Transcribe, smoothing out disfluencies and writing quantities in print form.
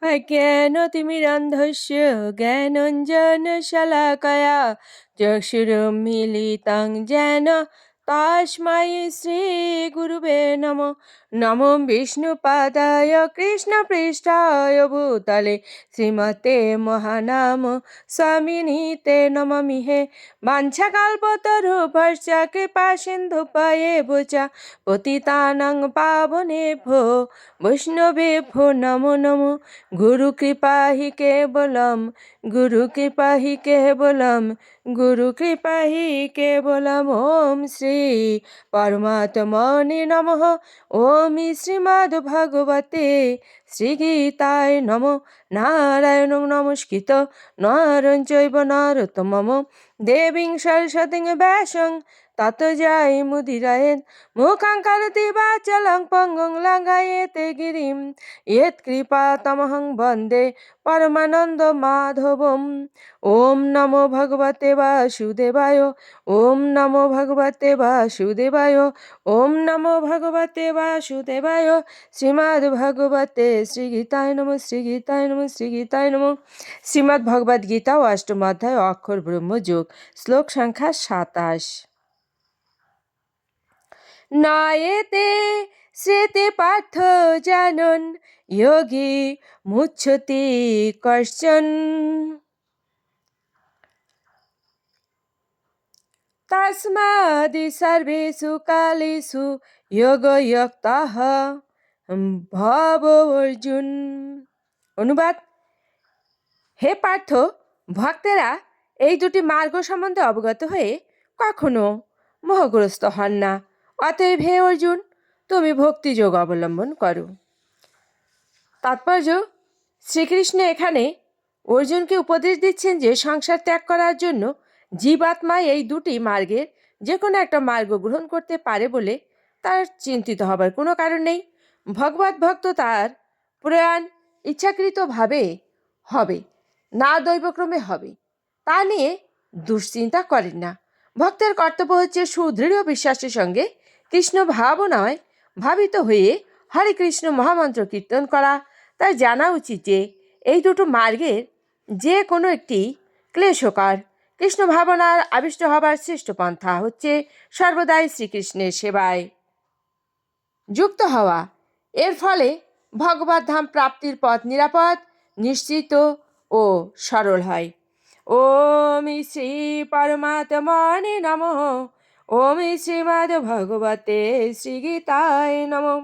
अज्ञानतिमिरान्धस्य ज्ञानाञ्जनशलाकया चक्षुरुन्मीलितं येन तस्मै श्रीगुरुवे नमः। नमो विष्णुपादाय कृष्णपृष्ठाय भूतले श्रीमते महानाम स्वामिनीते नमामि। वाञ्छाकल्पतरुभ्यश्च कृपासिन्धुभ्येव च पतितानां पावनेभ्यो वैष्णवेभ्यो नमो नमः। गुरु कृपा ही केवलम, गुरु कृपा ही केवलम, गुरु कृपा ही केवलम। ओम श्री परमात्मने नमः। ओम श्रीमद् भगवते श्री गीताय नमः। नारायणं नमस्कृत नरं चैव नरोत्तमं देवीं सरस्वतीं व्यासं ततो जयमुदीरयेत्। मूकं करोति वाचालं पङ्गुं लङ्घयेते गिरिं यत्कृपातमहं वन्दे परमानन्दमाधवम्। ॐ नमो भगवते वासुदेवाय, ॐ नमो भगवते वासुदेवाय, ॐ नमो भगवते वासुदेवाय। श्रीमद्भगवते श्रीगीताय नमः, श्रीगीताय नमः, श्रीगीताय नमः। শ্রীমদ্ ভগবদ গীতা ও অষ্টম অধ্যায় অক্ষর ব্রহ্মযোগ, শ্লোক সংখ্যা 27। নয়েতে স্মৃতি পার্থ জানন যোগী মুচ্ছতি কশ্চন। তস্মাদি সর্বেষু কালেষু যোগযুক্তঃ ভব অর্জুন। অনুবাদ: হে পার্থ, ভক্তেরা এই দুটি মার্গ সম্বন্ধে অবগত হয়ে কখনো মোহগ্রস্ত হন না। অতএব হে অর্জুন, তুমি ভক্তিযোগ অবলম্বন করো। তাৎপর্য: শ্রীকৃষ্ণ এখানে অর্জুনকে উপদেশ দিচ্ছেন যে সংসার ত্যাগ করার জন্য জীবাত্মা এই দুটি মার্গের যে কোনো একটা মার্গ গ্রহণ করতে পারে বলে তার চিন্তিত হবার কোনো কারণ নেই। ভগবত ভক্ত তার প্রয়াণ ইচ্ছাকৃতভাবে হবে না দৈবক্রমে হবে তা নিয়ে দুশ্চিন্তা করেন না। ভক্তের কর্তব্য হচ্ছে সুদৃঢ় বিশ্বাসের সঙ্গে কৃষ্ণ ভাবনায় ভাবিত হয়ে হরে কৃষ্ণ মহামন্ত্র কীর্তন করা। তাই জানা উচিত যে এই দুটো মার্গের যে কোনো একটি ক্লেশকর। কৃষ্ণ ভাবনার আবিষ্ট হবার শ্রেষ্ঠ পন্থা হচ্ছে সর্বদাই শ্রীকৃষ্ণের সেবায় যুক্ত হওয়া। এর ফলে ভগবত ধাম প্রাপ্তির পথ নিরাপদ, নিশ্চিত ও সরল হয়। ওম শ্রী পরমাত্মনে নমঃ। ওম শ্রীমদ্ ভগবতে শ্রী গীতায় নমঃ।